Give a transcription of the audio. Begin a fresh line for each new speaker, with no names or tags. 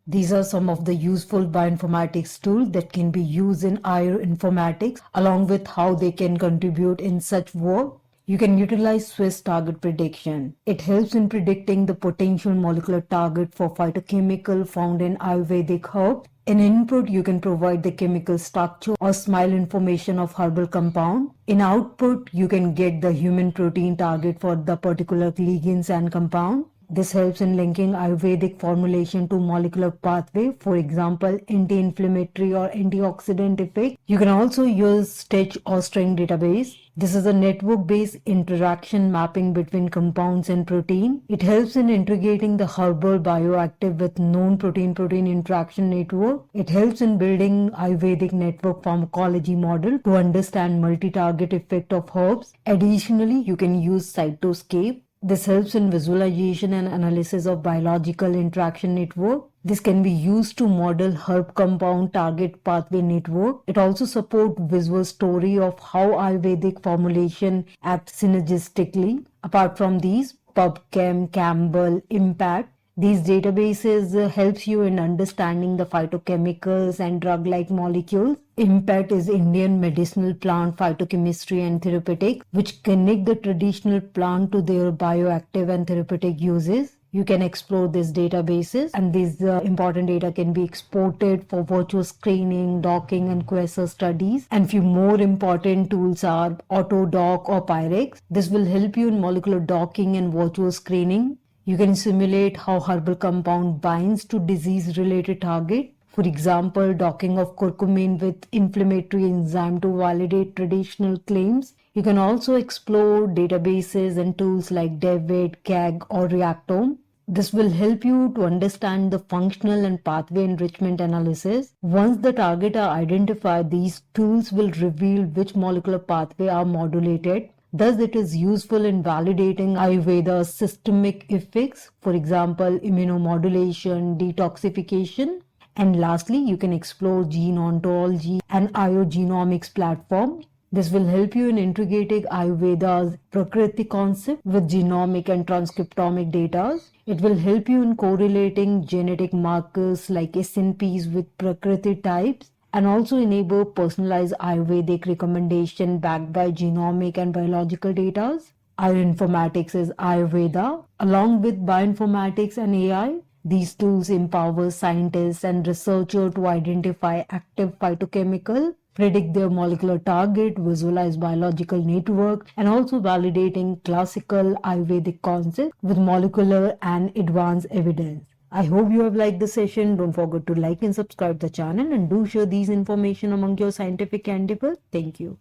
These are some of the useful bioinformatics tools that can be used in Ayurinformatics, along with how they can contribute in such work. You can utilize SwissTargetPrediction. It helps in predicting the potential molecular target for phytochemical found in Ayurvedic herbs. In input, you can provide the chemical structure or smile information of herbal compound. In output, you can get the human protein target for the particular ligands and compound. This helps in linking Ayurvedic formulation to molecular pathway, for example, anti-inflammatory or antioxidant effect. You can also use stitch or string database. This is a network-based interaction mapping between compounds and protein. It helps in integrating the herbal bioactive with known protein-protein interaction network. It helps in building Ayurvedic network pharmacology model to understand multi-target effect of herbs. Additionally, you can use Cytoscape. This helps in visualization and analysis of biological interaction network. This can be used to model herb compound target pathway network. It also supports visual story of how Ayurvedic formulation act synergistically. Apart from these, PubChem, Campbell, IMPPAT, these databases helps you in understanding the phytochemicals and drug-like molecules. IMPPAT is Indian medicinal plant phytochemistry and therapeutics, which connect the traditional plant to their bioactive and therapeutic uses. You can explore these databases, and these important data can be exported for virtual screening, docking, and quasar studies. And few more important tools are AutoDock or Pyrex. This will help you in molecular docking and virtual screening. You can simulate how herbal compound binds to disease-related target. For example, docking of curcumin with inflammatory enzyme to validate traditional claims. You can also explore databases and tools like DevVet, CAG, or Reactome. This will help you to understand the functional and pathway enrichment analysis. Once the target are identified, these tools will reveal which molecular pathway are modulated. Thus, it is useful in validating Ayurveda's systemic effects, for example, immunomodulation, detoxification. And lastly, you can explore gene ontology and Ayurgenomics platform. This will help you in integrating Ayurveda's Prakriti concept with genomic and transcriptomic data. It will help you in correlating genetic markers like SNPs with Prakriti types, and also enable personalized Ayurvedic recommendation backed by genomic and biological data. Ayurinformatics is Ayurveda. Along with bioinformatics and AI, these tools empower scientists and researchers to identify active phytochemical, predict their molecular target, visualize biological network, and also validating classical Ayurvedic concepts with molecular and advanced evidence. I hope you have liked the session. Don't forget to like and subscribe the channel, and do share these information among your scientific endeavors. Thank you.